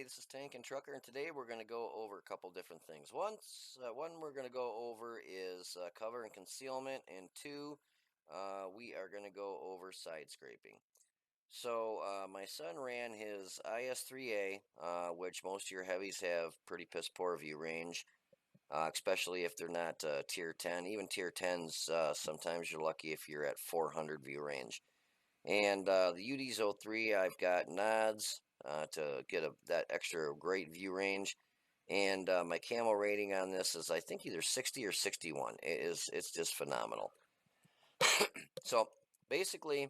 this is Tank and Trucker, and today we're going to go over a couple different things. One we're going to go over is cover and concealment, and two, we are going to go over side scraping. So my son ran his IS3A, which most of your heavies have pretty piss poor view range, especially if they're not tier 10. Even tier 10s, sometimes you're lucky if you're at 400 view range. And the UD's03, I've got nods to get that extra great view range. And my camo rating on this is, I think, either 60 or 61. It's just phenomenal. So basically,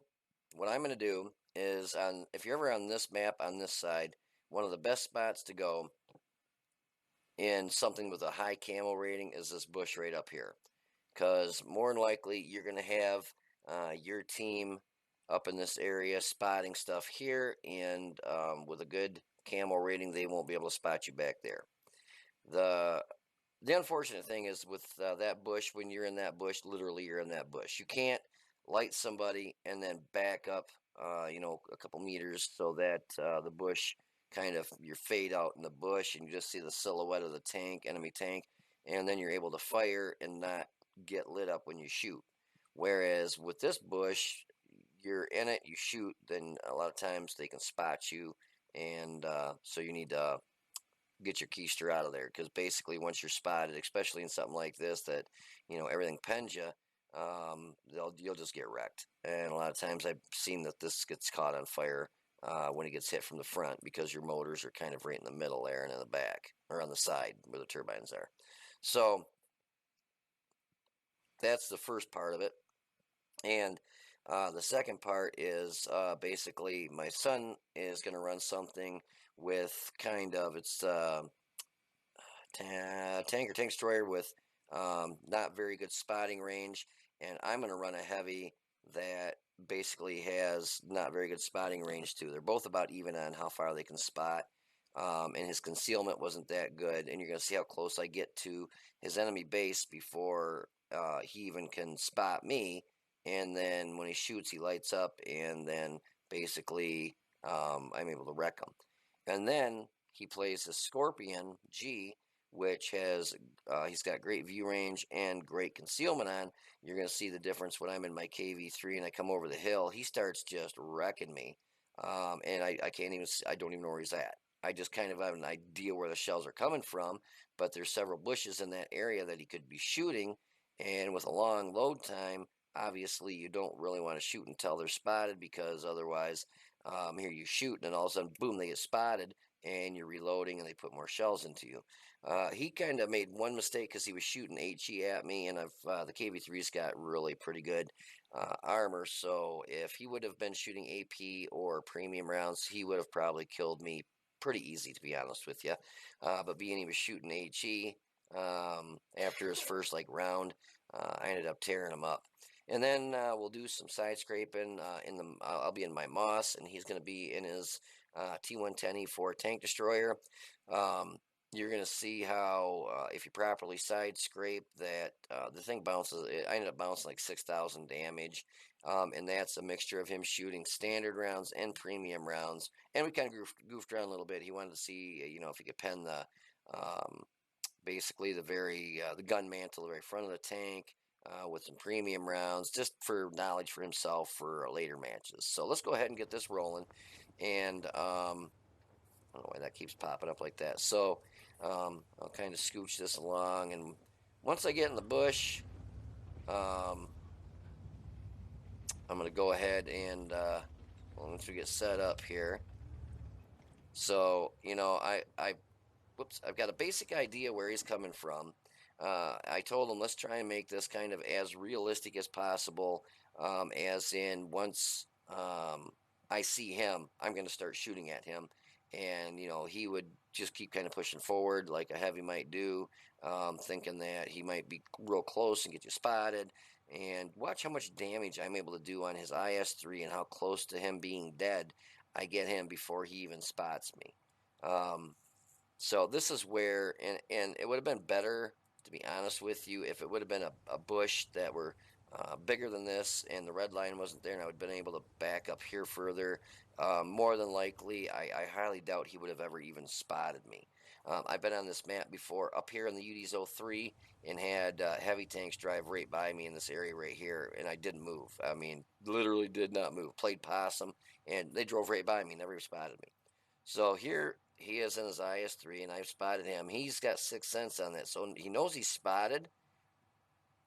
what I'm going to do is, if you're ever on this map on this side, one of the best spots to go in something with a high camo rating is this bush right up here. Because more than likely, you're going to have your team up in this area spotting stuff here, and with a good camo rating, they won't be able to spot you back there. The unfortunate thing is with that bush, when you're in that bush, literally you're in that bush. You can't light somebody and then back up, a couple meters so that the bush kind of, you fade out in the bush and you just see the silhouette of the tank, enemy tank, and then you're able to fire and not get lit up when you shoot. Whereas with this bush, you're in it, you shoot, then a lot of times they can spot you, and so you need to get your keister out of there, because basically once you're spotted, especially in something like this that everything pens you, you'll just get wrecked. And a lot of times I've seen that this gets caught on fire when it gets hit from the front, because your motors are kind of right in the middle there and in the back, or on the side where the turbines are. So that's the first part of it. And the second part is basically my son is going to run something with it's tank destroyer with not very good spotting range, and I'm going to run a heavy that basically has not very good spotting range too. They're both about even on how far they can spot, and his concealment wasn't that good, and you're going to see how close I get to his enemy base before he even can spot me. And then when he shoots, he lights up, and then basically I'm able to wreck him. And then he plays a Scorpion G, which has he's got great view range and great concealment on. You're going to see the difference when I'm in my KV3 and I come over the hill. He starts just wrecking me, and I don't even know where he's at. I just kind of have an idea where the shells are coming from, but there's several bushes in that area that he could be shooting, and with a long load time, obviously you don't really want to shoot until they're spotted, because otherwise, here you shoot and all of a sudden, boom, they get spotted, and you're reloading and they put more shells into you. He kind of made one mistake because he was shooting HE at me, and the KV3's got really pretty good armor, so if he would have been shooting AP or premium rounds, he would have probably killed me pretty easy, to be honest with you. But being he was shooting HE, after his first round, I ended up tearing him up. And then we'll do some side scraping. I'll be in my Moss, and he's going to be in his T110E4 tank destroyer. You're going to see how, if you properly side scrape, that the thing bounces. I ended up bouncing like 6,000 damage, and that's a mixture of him shooting standard rounds and premium rounds. And we kind of goofed around a little bit. He wanted to see, if he could pen basically the gun mantle the very front of the tank, with some premium rounds, just for knowledge for himself for later matches. So let's go ahead and get this rolling. And I don't know why that keeps popping up like that. So I'll kind of scooch this along, and once I get in the bush, I'm going to go ahead and once we get set up here. So I've got a basic idea where he's coming from. I told him, let's try and make this kind of as realistic as possible, as in once I see him, I'm going to start shooting at him. And, he would just keep kind of pushing forward like a heavy might do, thinking that he might be real close and get you spotted. And watch how much damage I'm able to do on his IS-3 and how close to him being dead I get him before he even spots me. So this is where, and it would have been better, to be honest with you, if it would have been a bush that were bigger than this, and the red line wasn't there, and I would have been able to back up here further more than likely, I highly doubt he would have ever even spotted me. I've been on this map before up here in the UD's 03 and had heavy tanks drive right by me in this area right here, and I didn't move. I mean, literally did not move. Played possum, and they drove right by me, never even spotted me. So here he is in his IS-3, and I've spotted him. He's got 6th sense on that, so he knows he's spotted,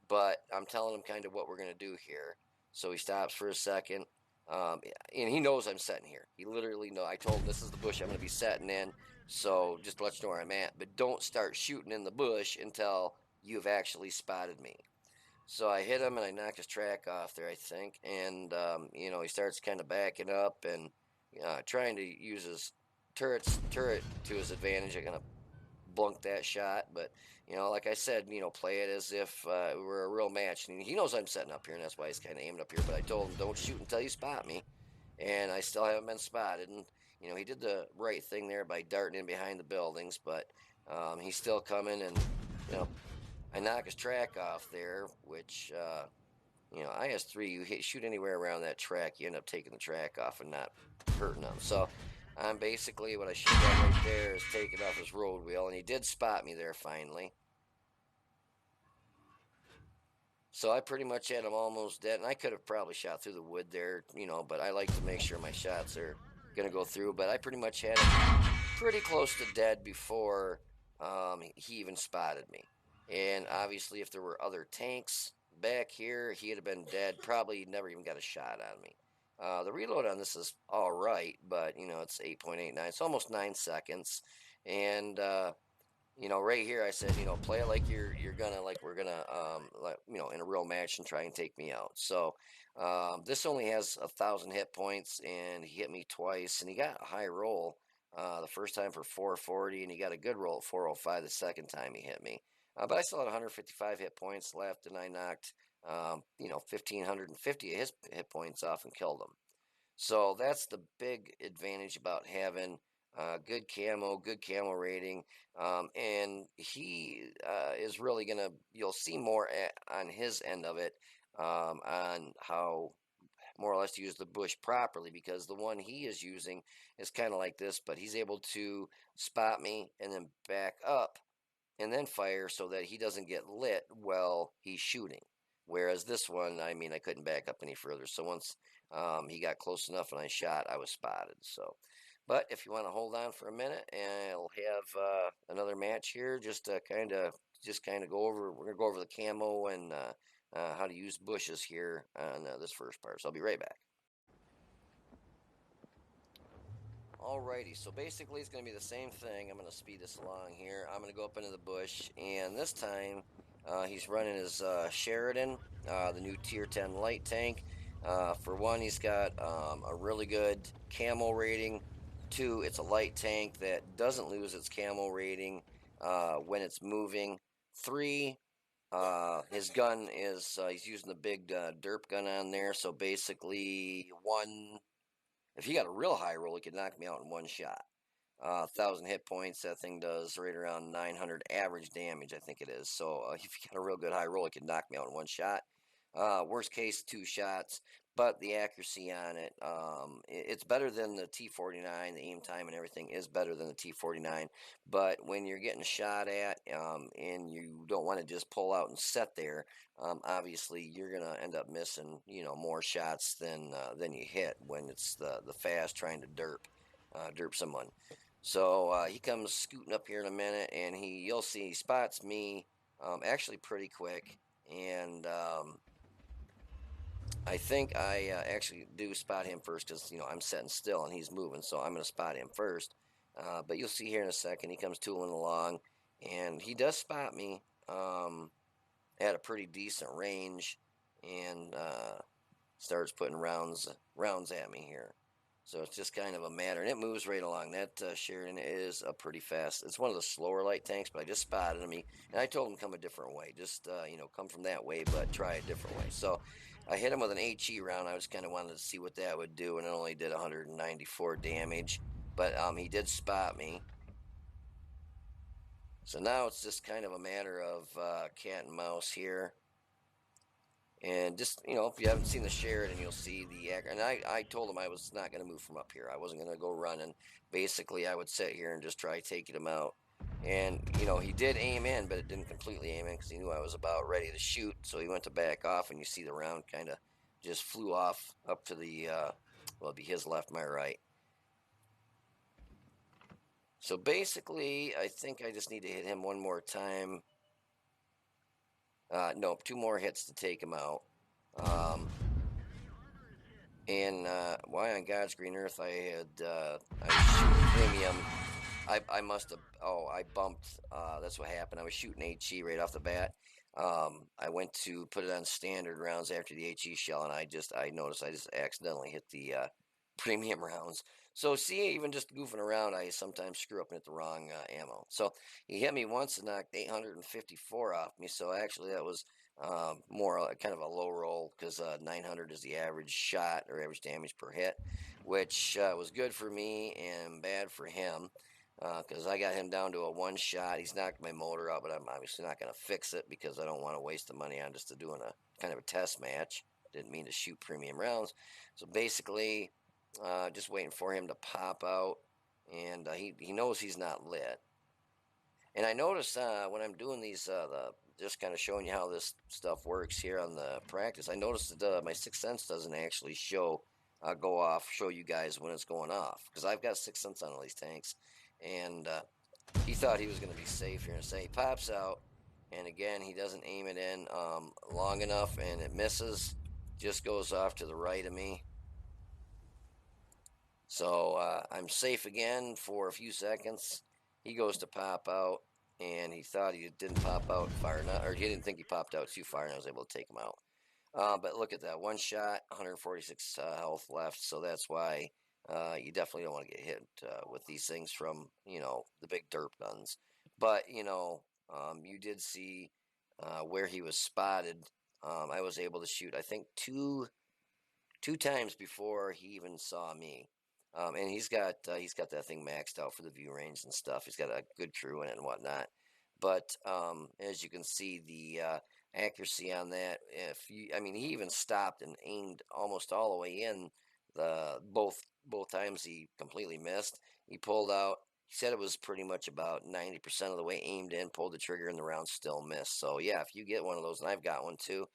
but I'm telling him kind of what we're going to do here. So he stops for a second, and he knows I'm setting here. He literally knows. I told him this is the bush I'm going to be setting in, so just to let you know where I'm at. But don't start shooting in the bush until you've actually spotted me. So I hit him and I knocked his track off there, I think. And, he starts kind of backing up and trying to use his turret to his advantage. I kind of blunked that shot, but like I said, play it as if we were a real match. And he knows I'm setting up here, and that's why he's kind of aiming up here. But I told him, don't shoot until you spot me, and I still haven't been spotted. And he did the right thing there by darting in behind the buildings, but he's still coming, and I knock his track off there, which IS-3, you shoot anywhere around that track, you end up taking the track off and not hurting them. So I'm basically, what I should have done right there is taken off his road wheel, and he did spot me there finally. So I pretty much had him almost dead, and I could have probably shot through the wood there, but I like to make sure my shots are going to go through. But I pretty much had him pretty close to dead before he even spotted me. And obviously, if there were other tanks back here, he'd have been dead. Probably never even got a shot on me. The reload on this is all right, but it's 8.89. It's almost 9 seconds, and right here I said, play it like you're gonna, like we're gonna, in a real match and try and take me out. So this only has 1,000 hit points, and he hit me twice, and he got a high roll the first time for 440, and he got a good roll at 405 the second time he hit me. But I still had 155 hit points left, and I knocked 1,550 of his hit points off and killed him. So that's the big advantage about having good camo rating, and he is really gonna. You'll see more on his end of it, on how more or less to use the bush properly, because the one he is using is kind of like this, but he's able to spot me and then back up and then fire so that he doesn't get lit while he's shooting. Whereas this one, I mean, I couldn't back up any further. So once he got close enough and I shot, I was spotted. So, but if you want to hold on for a minute, and I'll have another match here, just to kind of go over. We're gonna go over the camo and how to use bushes here on this first part. So I'll be right back. Alrighty, so basically it's going to be the same thing. I'm going to speed this along here. I'm going to go up into the bush, and this time he's running his Sheridan, the new Tier 10 light tank. For one, he's got a really good camo rating. Two, it's a light tank that doesn't lose its camo rating when it's moving. Three, his gun is, he's using the big derp gun on there, so basically if he got a real high roll, he could knock me out in one shot. 1,000 hit points, that thing does right around 900 average damage, I think it is. So if you got a real good high roll, it could knock me out in one shot. Worst case, 2 shots, but the accuracy on it, it's better than the T49. The aim time and everything is better than the T49. But when you're getting shot at, and you don't want to just pull out and set there, obviously you're gonna end up missing, more shots than you hit when it's the fast trying to derp someone. So he comes scooting up here in a minute, and you'll see he spots me actually pretty quick, and I think I actually do spot him first because I'm sitting still and he's moving, so I'm going to spot him first. But you'll see here in a second he comes tooling along, and he does spot me at a pretty decent range, and starts putting rounds at me here. So it's just kind of a matter, and it moves right along. That Sheridan is a pretty fast. It's one of the slower light tanks, but I just spotted him. And I told him come a different way. Just come from that way, but try a different way. So I hit him with an HE round. I just kind of wanted to see what that would do, and it only did 194 damage. But he did spot me. So now it's just kind of a matter of cat and mouse here. And just, if you haven't seen the Sheridan, you'll see the and I told him I was not going to move from up here. I wasn't going to go running. Basically, I would sit here and just try taking him out. And he did aim in, but it didn't completely aim in because he knew I was about ready to shoot. So he went to back off, and you see the round kind of just flew off up to the well, it'd be his left, my right. So basically, I think I just need to hit him one more time. Nope, 2 more hits to take him out. And why on God's green earth I was shooting premium. I must have. Oh, I bumped. That's what happened. I was shooting HE right off the bat. I went to put it on standard rounds after the HE shell, and I noticed I just accidentally hit the premium rounds. So see, even just goofing around, I sometimes screw up and hit the wrong ammo. So he hit me once and knocked 854 off me. So actually, that was more kind of a low roll because 900 is the average shot or average damage per hit, which was good for me and bad for him because I got him down to a 1 shot. He's knocked my motor out, but I'm obviously not going to fix it because I don't want to waste the money on just doing a kind of a test match. Didn't mean to shoot premium rounds. So basically, just waiting for him to pop out, and he knows he's not lit. And I noticed when I'm doing these, just kind of showing you how this stuff works here on the practice, I noticed that my Sixth Sense doesn't actually go off, show you guys when it's going off. Because I've got Sixth Sense on all these tanks. And he thought he was going to be safe here. And say he pops out, and again, he doesn't aim it in long enough, and it misses. Just goes off to the right of me. So I'm safe again for a few seconds. He goes to pop out, and he thought he didn't pop out far enough, or he didn't think he popped out too far, and I was able to take him out. But look at that, 1 shot, 146 health left, so that's why you definitely don't want to get hit with these things from, the big derp guns. But, you did see where he was spotted. I was able to shoot, I think, two times before he even saw me. And he's got that thing maxed out for the view range and stuff. He's got a good crew in it and whatnot. But as you can see, the accuracy on that, he even stopped and aimed almost all the way in. The both times he completely missed. He pulled out. He said it was pretty much about 90% of the way aimed in, pulled the trigger, and the round still missed. So yeah, if you get one of those, and I've got one too,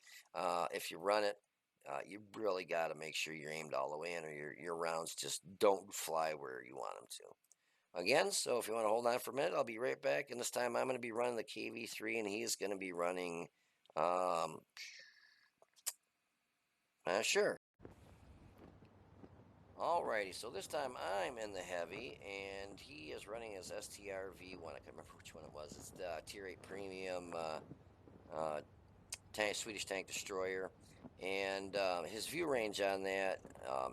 if you run it, you really got to make sure you're aimed all the way in, or your rounds just don't fly where you want them to. Again, so if you want to hold on for a minute, I'll be right back. And this time I'm going to be running the KV3, and he's going to be running, sure. Alrighty, so this time I'm in the heavy, and he is running his STRV1. I can't remember which one it was. It's the Tier 8 Premium Swedish tank destroyer, and his view range on that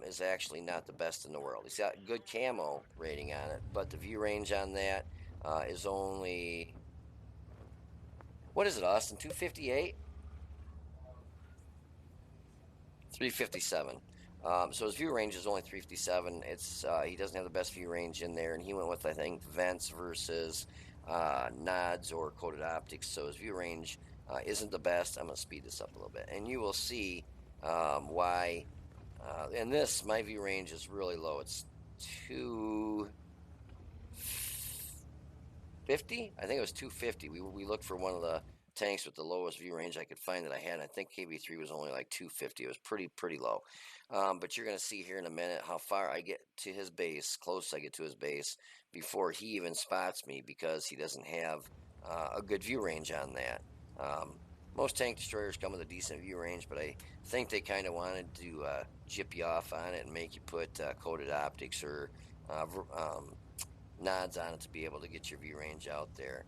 is actually not the best in the world. He's got good camo rating on it, but the view range on that is only, what is it, Austin? 258? 357. So his view range is only 357. It's he doesn't have the best view range in there, and he went with, I think, vents versus nods or coated optics. So his view range isn't the best. I'm going to speed this up a little bit, and you will see why. In this, my view range is really low. It's 250. I think it was 250. We looked for one of the tanks with the lowest view range I could find that I had. I think KV3 was only like 250. It was pretty low. But you're going to see here in a minute how far I get to his base, close I get to his base, before he even spots me, because he doesn't have a good view range on that. Most tank destroyers come with a decent view range, but I think they kind of wanted to jip you off on it and make you put coated optics or nods on it to be able to get your view range out there.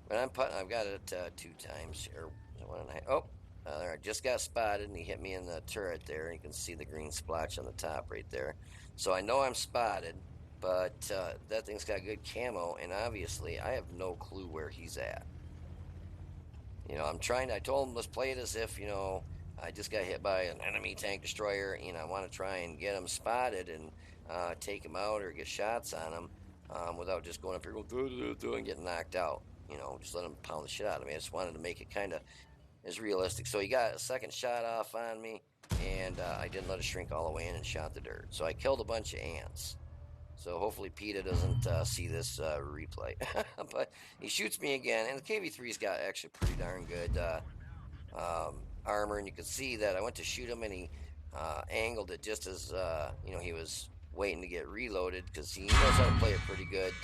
But I've got it 2 times, or 1.5. Oh, there, I just got spotted, and he hit me in the turret there. You can see the green splotch on the top right there. So I know I'm spotted, but that thing's got good camo, and obviously I have no clue where he's at. I told him, let's play it as if, I just got hit by an enemy tank destroyer, I want to try and get him spotted and take him out or get shots on him without just going up here going, and getting knocked out. Just let him pound the shit out of me. I just wanted to make it kind of is realistic. So he got a second shot off on me, and I didn't let it shrink all the way in and shot the dirt. So I killed a bunch of ants. So hopefully PETA doesn't see this replay. But he shoots me again, and the KV-3's got actually pretty darn good armor, and you can see that I went to shoot him, and he angled it just as he was waiting to get reloaded, because he knows how to play it pretty good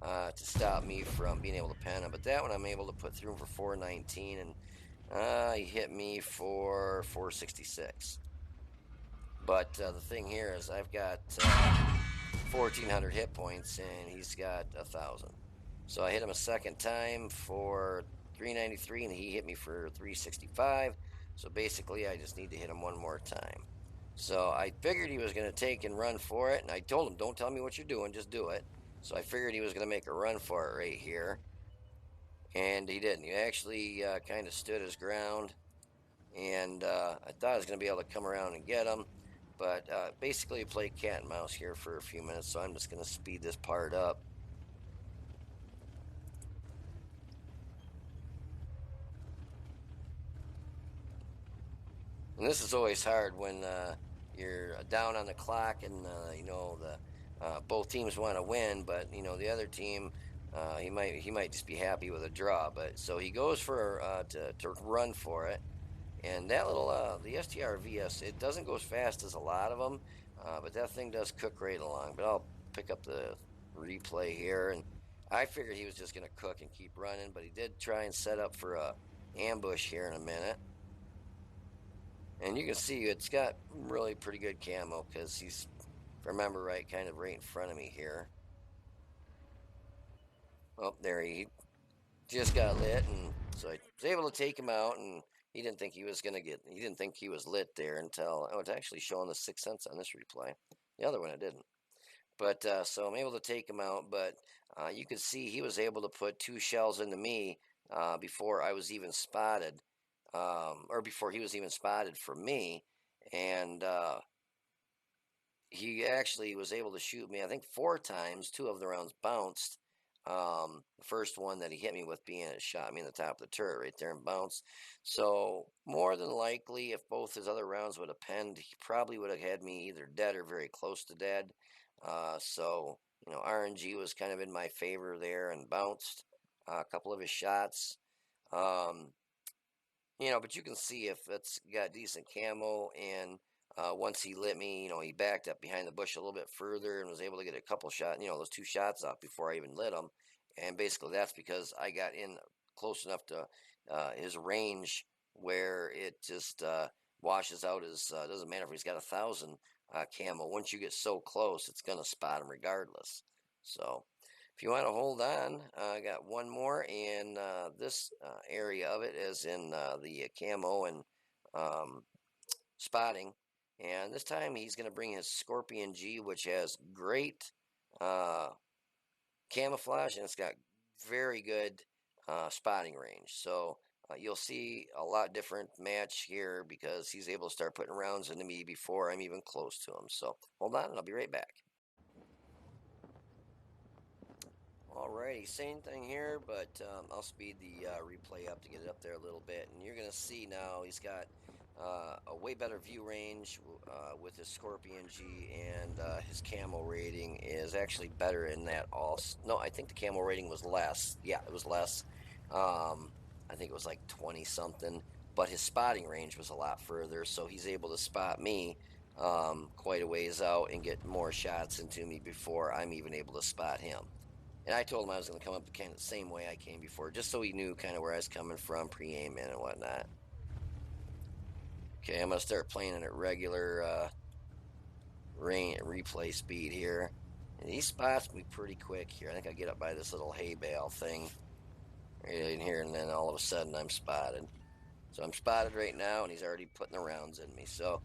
to stop me from being able to pen him. But that one I'm able to put through him for 419, and he hit me for 466. But the thing here is I've got 1,400 hit points, and he's got 1,000. So I hit him a second time for 393, and he hit me for 365. So basically, I just need to hit him one more time. So I figured he was going to take and run for it, and I told him, don't tell me what you're doing, just do it. So I figured he was going to make a run for it right here, and he didn't. He actually kind of stood his ground, and I thought I was going to be able to come around and get him. But basically, play cat and mouse here for a few minutes, so I'm just going to speed this part up. And this is always hard when you're down on the clock, and both teams want to win, but the other team he might just be happy with a draw. But so he goes for to run for it, and that little the STR VS, it doesn't go as fast as a lot of them, but that thing does cook right along. But I'll pick up the replay here, and I figured he was just going to cook and keep running, but he did try and set up for a ambush here in a minute. And you can see it's got really pretty good camo, because he's, if I remember right, kind of right in front of me here. Oh, there he just got lit, and so I was able to take him out, and he didn't think he was lit there until, it's actually showing the 6 cents on this replay. The other one I didn't. But so I'm able to take him out, but you can see he was able to put 2 shells into me before I was even spotted, or before he was even spotted for me, and he actually was able to shoot me, I think, 4 times. 2 of the rounds bounced. The first one that he hit me with being it shot me in the top of the turret right there and bounced. So more than likely, if both his other rounds would have penned, he probably would have had me either dead or very close to dead. So RNG was kind of in my favor there and bounced a couple of his shots. Um, but you can see if it's got decent camo, and once he lit me, he backed up behind the bush a little bit further and was able to get a couple shots, those 2 shots off before I even lit him. And basically that's because I got in close enough to his range where it just washes out his, doesn't matter if he's got 1,000 camo. Once you get so close, it's going to spot him regardless. So if you want to hold on, I got one more, and this area of it is in the camo and spotting. And this time he's going to bring his Scorpion G, which has great camouflage, and it's got very good spotting range. So you'll see a lot different match here, because he's able to start putting rounds into me before I'm even close to him. So hold on, and I'll be right back. Alrighty, same thing here, but I'll speed the replay up to get it up there a little bit, and you're going to see now he's got a way better view range with his Scorpion G, and his camo rating is actually better in that also. No, I think the camo rating was less. Yeah, it was less. I think it was like 20 something, but his spotting range was a lot further, so he's able to spot me quite a ways out and get more shots into me before I'm even able to spot him. And I told him I was going to come up the kind of the same way I came before, just so he knew kind of where I was coming from, pre-aiming and whatnot. Okay, I'm going to start playing it at regular replay speed here. And he spots me pretty quick here. I think I get up by this little hay bale thing right in here, and then all of a sudden I'm spotted. So I'm spotted right now, and he's already putting the rounds in me. So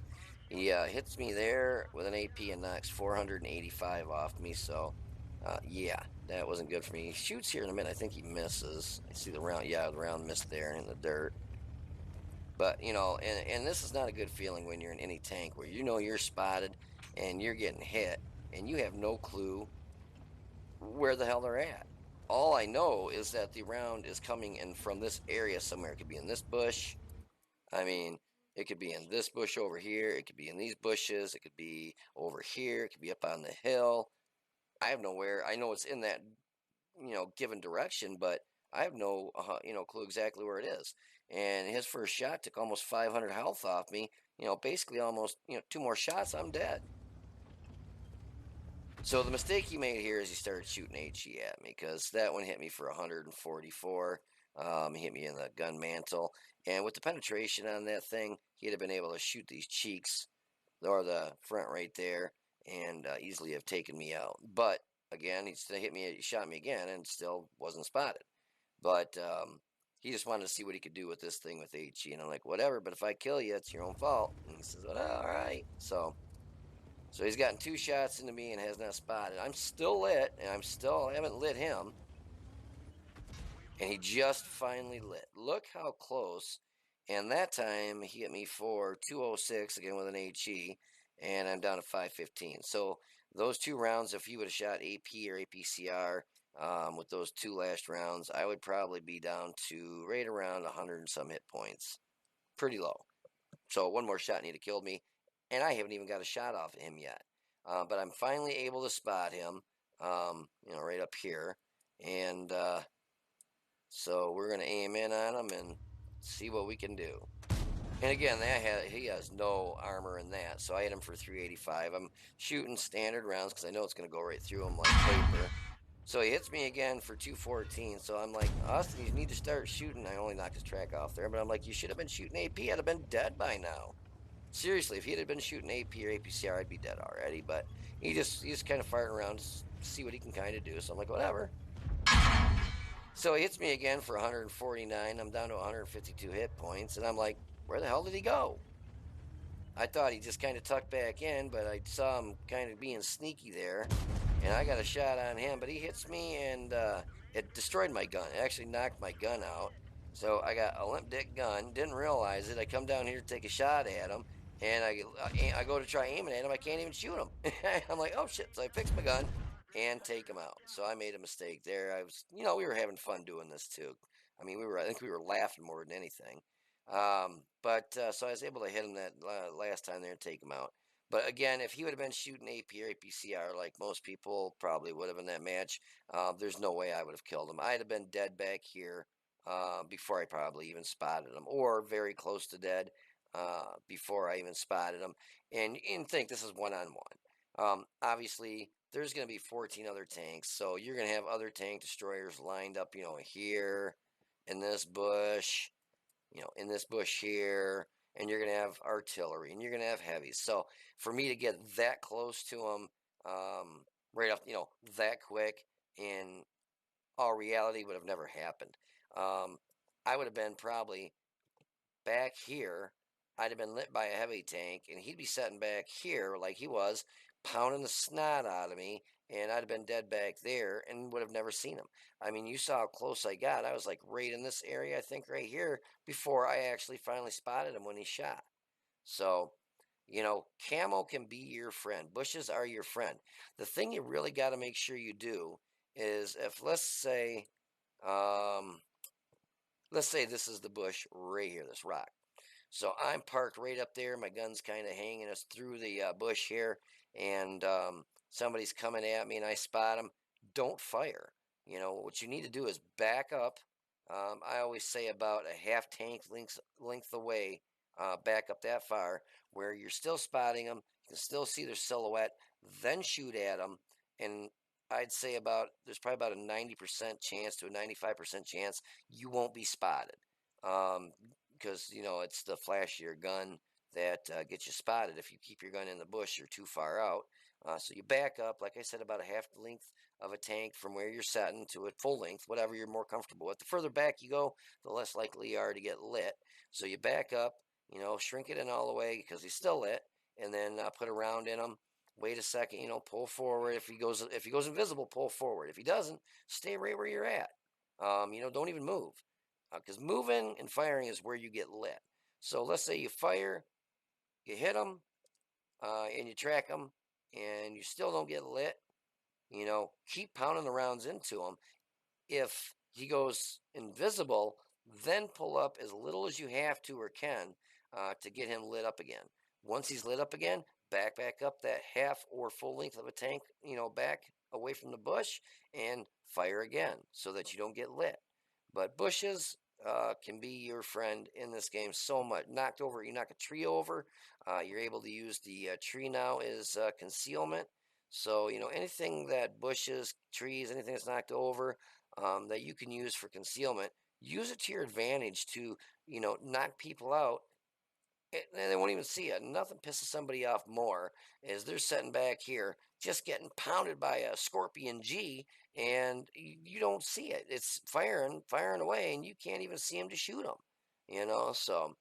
he hits me there with an AP and knocks 485 off me. So yeah, that wasn't good for me. He shoots here in a minute. I think he misses. I see the round. Yeah, the round missed there in the dirt. But and this is not a good feeling when you're in any tank where you're spotted and you're getting hit and you have no clue where the hell they're at. All I know is that the round is coming in from this area somewhere. It could be in this bush, I mean, it could be in this bush over here. It could be in these bushes. It could be over here. It could be up on the hill. I have nowhere. I know it's in that, given direction, but I have no, clue exactly where it is. And his first shot took almost 500 health off me. Basically almost, two more shots, I'm dead. So the mistake he made here is he started shooting HE at me because that one hit me for 144. He hit me in the gun mantle, and with the penetration on that thing, he'd have been able to shoot these cheeks or the front right there, and easily have taken me out. But again, he still hit me. He shot me again, and still wasn't spotted. But he just wanted to see what he could do with this thing with HE, and I'm like, whatever. But if I kill you, it's your own fault. And he says, well, all right. So he's gotten two shots into me and has not spotted. I'm still lit, and I haven't lit him, and he just finally lit. Look how close. And that time he hit me for 206 again with an HE, and I'm down to 515. So those two rounds, if he would have shot AP or APCR with those two last rounds, I would probably be down to right around 100 and some hit points. Pretty low. So one more shot and he'd have killed me, and I haven't even got a shot off of him yet. But I'm finally able to spot him, right up here, and so we're gonna aim in on him and see what we can do. And again, he has no armor in that, so I hit him for 385. I'm shooting standard rounds because I know it's gonna go right through him like paper. So he hits me again for 214. So I'm like, Austin, you need to start shooting. I only knocked his track off there, but I'm like, you should have been shooting AP. I'd have been dead by now. Seriously, if he had been shooting AP or APCR, I'd be dead already. But he's kind of farting around to see what he can kind of do. So I'm like, whatever. So he hits me again for 149. I'm down to 152 hit points, and I'm like, where the hell did he go? I thought he just kind of tucked back in, but I saw him kind of being sneaky there, and I got a shot on him, but he hits me, and it destroyed my gun. It actually knocked my gun out. So I got a limp dick gun, didn't realize it. I come down here to take a shot at him, and I go to try aiming at him. I can't even shoot him. I'm like, oh shit. So I fix my gun and take him out. So I made a mistake there. We were having fun doing this too. I mean, I think we were laughing more than anything. But so I was able to hit him that last time there and take him out. But again, if he would have been shooting AP or APCR like most people probably would have in that match, there's no way I would have killed him. I'd have been dead back here before I probably even spotted him, or very close to dead before I even spotted him. And think this is one-on-one. Obviously, there's going to be 14 other tanks, so you're going to have other tank destroyers lined up, here in this bush, in this bush here, and you're going to have artillery, and you're going to have heavies. So for me to get that close to them, right off, that quick, in all reality, would have never happened. I would have been probably back here. I'd have been lit by a heavy tank, and he'd be sitting back here like he was, pounding the snot out of me, and I'd have been dead back there and would have never seen him. I mean, you saw how close I got. I was like right in this area, I think right here, before I actually finally spotted him when he shot. So, camo can be your friend. Bushes are your friend. The thing you really got to make sure you do is if, um, let's say this is the bush right here, this rock. So I'm parked right up there. My gun's kind of hanging us through the bush here, and somebody's coming at me, and I spot them. Don't fire. What you need to do is back up. I always say about a half tank length away, back up that far, where you're still spotting them. You can still see their silhouette. Then shoot at them, and I'd say there's probably about a 90% chance to a 95% chance you won't be spotted. Because it's the flashier gun that gets you spotted. If you keep your gun in the bush, you're too far out. So you back up, like I said, about a half the length of a tank from where you're setting to a full length, whatever you're more comfortable with. The further back you go, the less likely you are to get lit. So you back up, shrink it in all the way because he's still lit, and then put a round in him. Wait a second, pull forward. If he goes invisible, pull forward. If he doesn't, stay right where you're at. Don't even move. Because moving and firing is where you get lit. So let's say you fire, you hit them, and you track them, and you still don't get lit. Keep pounding the rounds into him. If he goes invisible, then pull up as little as you have to or can to get him lit up again. Once he's lit up again, back up that half or full length of a tank, back away from the bush and fire again so that you don't get lit. But bushes can be your friend in this game so much. Knocked over, you knock a tree over, you're able to use the tree now as concealment. So, anything that bushes, trees, anything that's knocked over that you can use for concealment, use it to your advantage to, knock people out. And they won't even see it. Nothing pisses somebody off more as they're sitting back here just getting pounded by a Scorpion G, and you don't see it. It's firing away, and you can't even see him to shoot him. So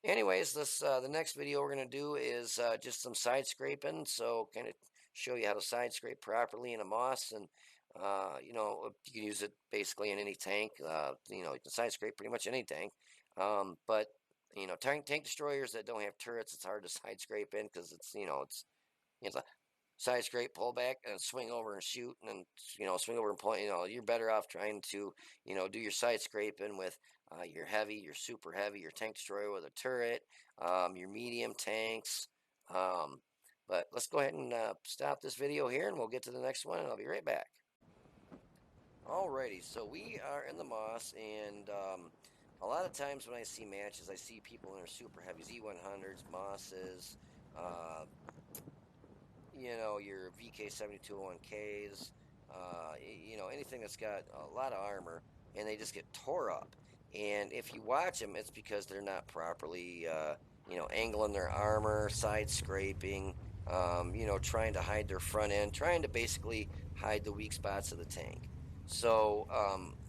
anyways, this the next video we're gonna do is just some side scraping. So kind of show you how to side scrape properly in a moss, and you can use it basically in any tank. You can side scrape pretty much any tank. But tank destroyers that don't have turrets, it's hard to side scrape in because it's a side scrape, pull back, and swing over and shoot, and then swing over and point. You're better off trying to do your side scraping with your heavy, your super heavy, your tank destroyer with a turret, your medium tanks. But let's go ahead and stop this video here, and we'll get to the next one, and I'll be right back. Alrighty, so we are in the moss, and a lot of times when I see matches, I see people in their super heavies, E100s, mosses, your VK7201Ks, anything that's got a lot of armor, and they just get tore up. And if you watch them, it's because they're not properly, angling their armor, side scraping, trying to hide their front end, trying to basically hide the weak spots of the tank. So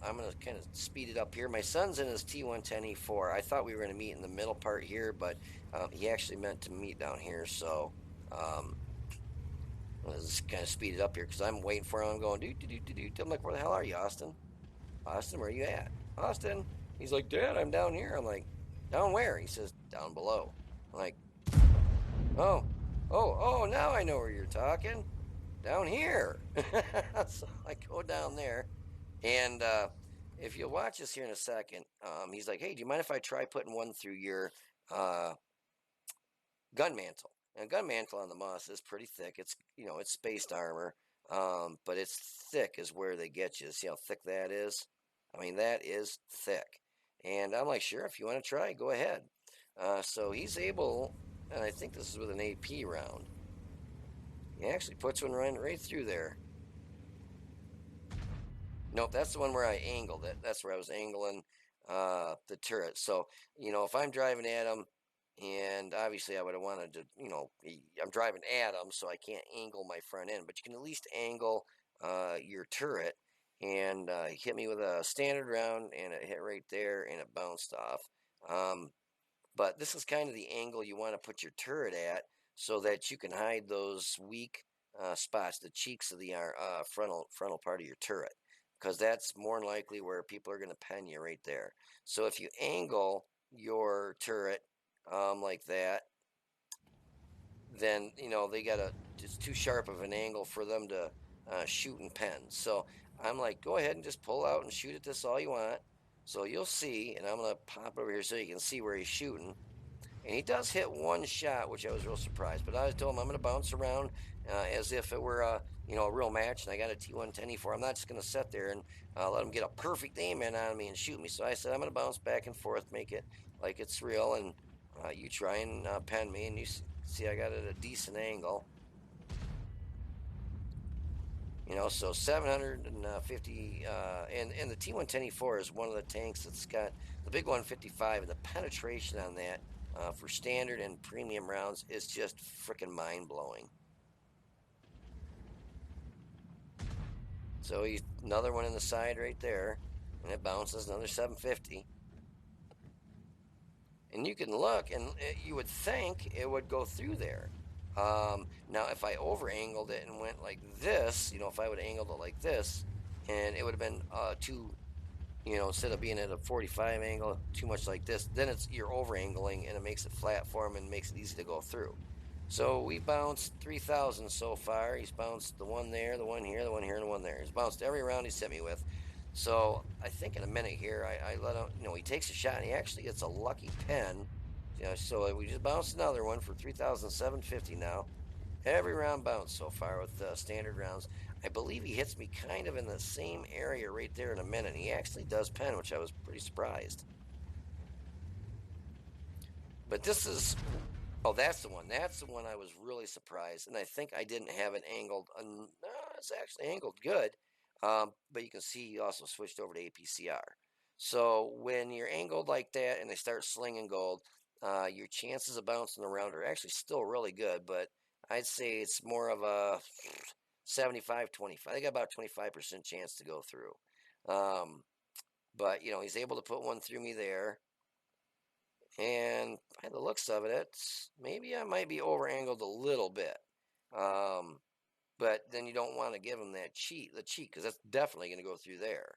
I'm going to kind of speed it up here. My son's in his T110E4. I thought we were going to meet in the middle part here, but he actually meant to meet down here. So let's kind of speed it up here because I'm waiting for him. I'm going, I'm like, where the hell are you, Austin? Austin, where are you at? Austin? He's like, Dad, I'm down here. I'm like, down where? He says, down below. I'm like, oh, now I know where you're talking. Down here. So I go down there, and if you'll watch this here in a second, he's like, hey, do you mind if I try putting one through your gun mantle? And gun mantle on the moss is pretty thick. It's it's spaced armor, but it's thick is where they get you. See how thick that is? I mean, that is thick. And I'm like, sure, if you want to try, go ahead. So he's able, and I think this is with an AP round. He actually puts one right through there. Nope, that's the one where I angled it. That's where I was angling the turret. So, if I'm driving at him, and obviously I would have wanted to, I'm driving at him, so I can't angle my front end, but you can at least angle your turret. And he hit me with a standard round, and it hit right there, and it bounced off. But this is kind of the angle you want to put your turret at so that you can hide those weak spots, the cheeks of the frontal part of your turret, because that's more than likely where people are going to pen you right there. So if you angle your turret like that, then they got it's too sharp of an angle for them to shoot and pen. So I'm like, go ahead and just pull out and shoot at this all you want. So you'll see, and I'm going to pop over here so you can see where he's shooting. And he does hit one shot, which I was real surprised. But I told him I'm going to bounce around as if it were a real match, and I got a T110E4. I'm not just going to sit there and let him get a perfect aim in on me and shoot me. So I said I'm going to bounce back and forth, make it like it's real, and you try and pen me, and you see I got it at a decent angle. So 750, and the T110E4 is one of the tanks that's got the big 155, and the penetration on that for standard and premium rounds is just freaking mind-blowing. So he's another one in the side right there, and it bounces another 750. And you can look, and you would think it would go through there. Now, if I over-angled it and went like this, if I would have angled it like this, and it would have been too, instead of being at a 45 angle, too much like this, then you're over-angling, and it makes it flat for him and makes it easy to go through. So we bounced 3,000 so far. He's bounced the one there, the one here, the one here, and the one there. He's bounced every round he's hit me with. So I think in a minute here, I let him, he takes a shot and he actually gets a lucky pen. So we just bounced another one for 3,750 now. Every round bounced so far with standard rounds. I believe he hits me kind of in the same area right there in a minute. And he actually does pen, which I was pretty surprised. But this is, oh, that's the one. That's the one I was really surprised. And I think I didn't have it angled. No, it's actually angled good. But you can see he also switched over to APCR. So when you're angled like that and they start slinging gold, your chances of bouncing around are actually still really good. But I'd say it's more of a 75-25. They got about a 25% chance to go through. But he's able to put one through me there. And by the looks of it, maybe I might be over angled a little bit. Um, but then you don't want to give him that the cheat, because that's definitely going to go through there.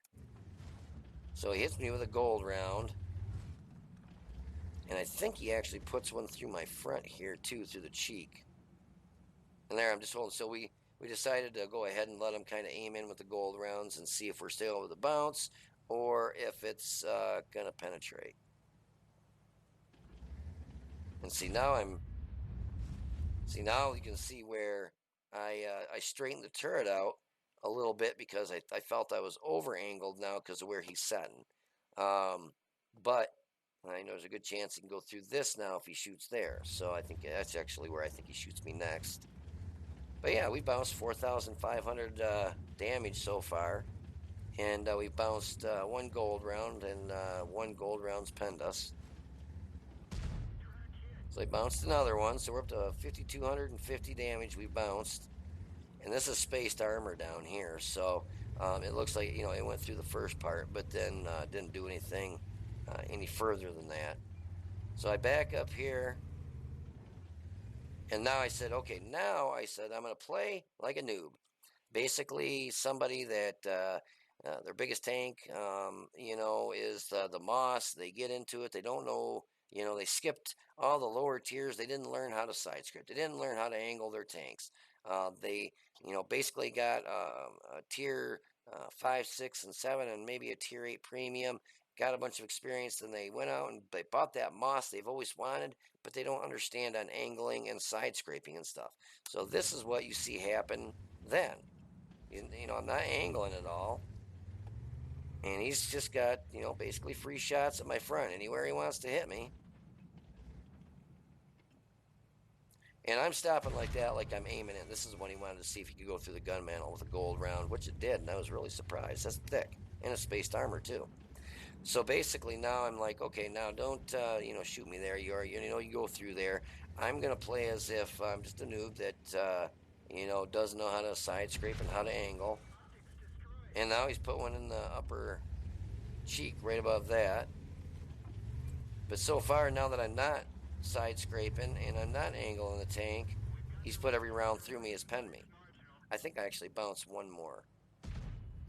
So he hits me with a gold round. And I think he actually puts one through my front here too, through the cheek. And there I'm just holding. So we decided to go ahead and let him kind of aim in with the gold rounds and see if we're still over the bounce or if it's going to penetrate. And see now now you can see where I straightened the turret out a little bit because I felt I was over angled now because of where he's setting. But I know there's a good chance he can go through this now if he shoots there. So I think that's actually where I think he shoots me next. But yeah, we bounced 4,500 damage so far. And we bounced one gold round, and one gold round's penned us. So they bounced another one, so we're up to 5,250 damage we bounced. And this is spaced armor down here, so it looks like, it went through the first part, but then didn't do anything any further than that. So I back up here, and now I said, okay, I'm going to play like a noob. Basically, somebody that their biggest tank, is the Moss. They get into it. They don't know, they skipped all the lower tiers. They didn't learn how to side script. They didn't learn how to angle their tanks. They, basically got a tier 5, 6, and 7, and maybe a tier 8 premium. Got a bunch of experience, then they went out and they bought that Moss they've always wanted, but they don't understand on angling and side scraping and stuff. So this is what you see happen then. I'm not angling at all. And he's just got, basically free shots at my front anywhere he wants to hit me. And I'm stopping like that, like I'm aiming in. This is when he wanted to see if he could go through the gun mantle with a gold round, which it did, and I was really surprised. That's thick. And a spaced armor, too. So basically now I'm like, okay, now don't, shoot me there. You go through there. I'm going to play as if I'm just a noob that, doesn't know how to side scrape and how to angle. And now he's put one in the upper cheek right above that. But so far, now that I'm not side scraping and I'm not angling the tank, he's put every round through me, has penned me. I think I actually bounced one more.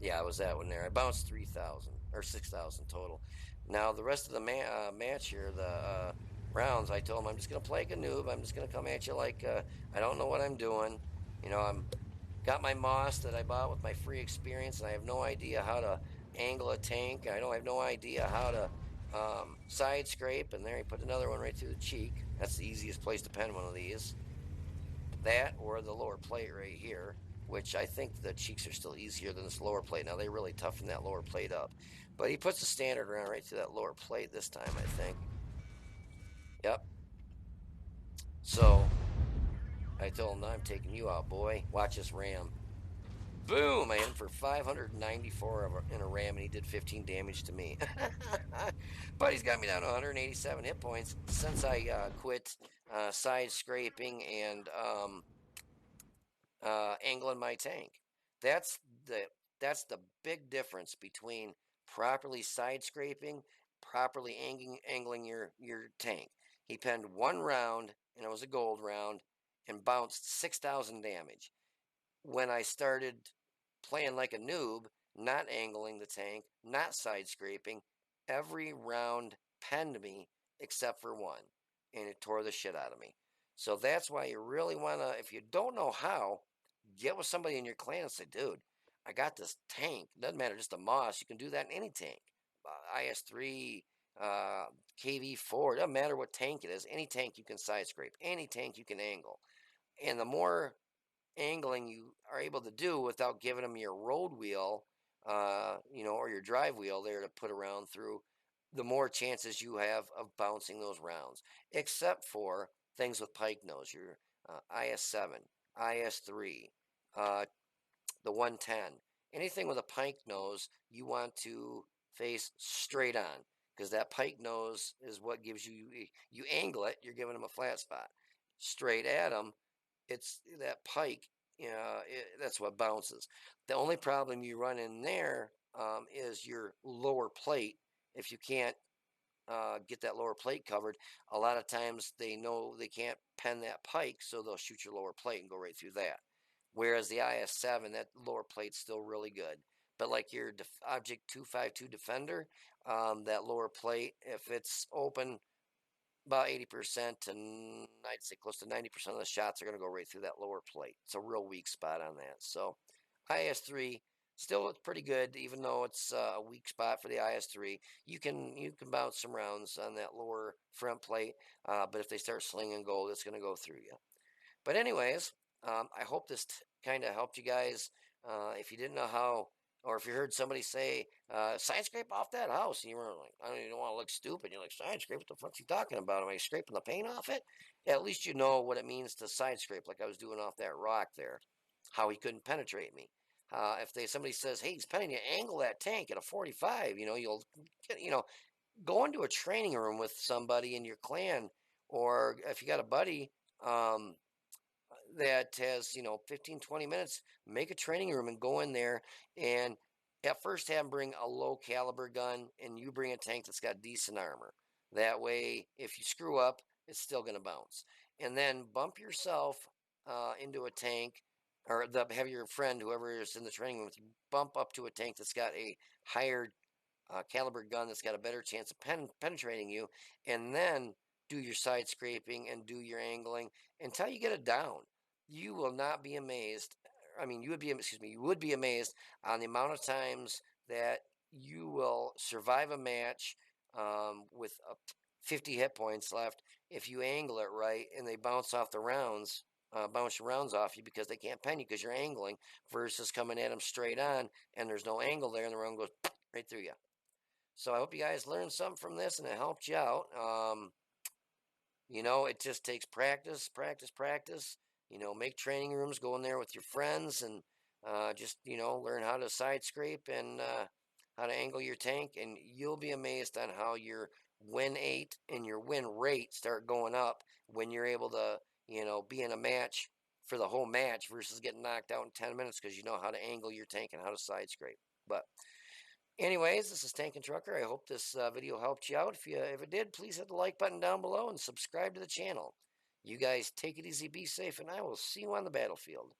Yeah, it was that one there. I bounced 3,000 or 6,000 total. Now the rest of the match here, the rounds, I told him I'm just gonna play like a noob. I'm just gonna come at you like I don't know what I'm doing. I'm got my Moss that I bought with my free experience, and I have no idea how to angle a tank. I have no idea how to side scrape. And there he put another one right through the cheek. That's the easiest place to pen one of these. That or the lower plate right here, which I think the cheeks are still easier than this lower plate. Now they really toughen that lower plate up. But he puts the standard round right through that lower plate this time, I think. Yep. So I told him, I'm taking you out, boy. Watch this ram. Boom! I hit him for 594 in a ram, and he did 15 damage to me. But he's got me down to 187 hit points since I quit side scraping and angling my tank. That's the that's the big difference between properly side scraping, properly angling your tank. He penned one round, and it was a gold round, and bounced 6,000 damage. When I started playing like a noob, not angling the tank, not side scraping, every round penned me except for one, and it tore the shit out of me. So that's why you really want to, if you don't know how, get with somebody in your clan and say, dude, I got this tank. Doesn't matter, just a Moss. You can do that in any tank. IS3, KV4. Doesn't matter what tank it is. Any tank you can side scrape. Any tank you can angle. And the more angling you are able to do without giving them your road wheel, or your drive wheel there to put around through, the more chances you have of bouncing those rounds. Except for things with pike nose, your IS7, IS3, uh, the 110. Anything with a pike nose, you want to face straight on because that pike nose is what gives you angle it, you're giving them a flat spot. Straight at them, it's that pike, that's what bounces. The only problem you run in there is your lower plate. If you can't get that lower plate covered, a lot of times they know they can't pen that pike, so they'll shoot your lower plate and go right through that. Whereas the IS7, that lower plate's still really good. But like your Object 252 Defender, that lower plate, if it's open, about 80% and I'd say close to 90% of the shots are going to go right through that lower plate. It's a real weak spot on that. So IS3 still looks pretty good, even though it's a weak spot for the IS3. You can bounce some rounds on that lower front plate, but if they start slinging gold, it's going to go through you. But anyways, I hope this kind of helped you guys. If you didn't know how, or if you heard somebody say, side scrape off that house, and you were like, I don't even want to look stupid. You're like, side scrape? What the fuck's he talking about? Am I scraping the paint off it? At least you know what it means to side scrape, like I was doing off that rock there, how he couldn't penetrate me. If somebody says, hey, he's penning you, angle that tank at a 45, you'll get, go into a training room with somebody in your clan, or if you got a buddy, that has 15, 20 minutes, make a training room and go in there, and at first have them bring a low caliber gun and you bring a tank that's got decent armor. That way if you screw up, it's still going to bounce. And then bump yourself into a tank, or have your friend, whoever is in the training room with you, bump up to a tank that's got a higher caliber gun, that's got a better chance of penetrating you, and then do your side scraping and do your angling until you get it down. You will not be amazed. I mean, you would be amazed on the amount of times that you will survive a match with 50 hit points left if you angle it right and they bounce your rounds off you because they can't pen you because you're angling, versus coming at them straight on and there's no angle there and the round goes right through you. So I hope you guys learned something from this and it helped you out. It just takes practice, practice, practice. Make training rooms, go in there with your friends, and just learn how to side scrape and how to angle your tank, and you'll be amazed on how your win rate start going up when you're able to be in a match for the whole match versus getting knocked out in 10 minutes because you know how to angle your tank and how to side scrape. But anyways, this is Tank Trucker. I hope this video helped you out. If it did, please hit the like button down below and subscribe to the channel. You guys take it easy, be safe, and I will see you on the battlefield.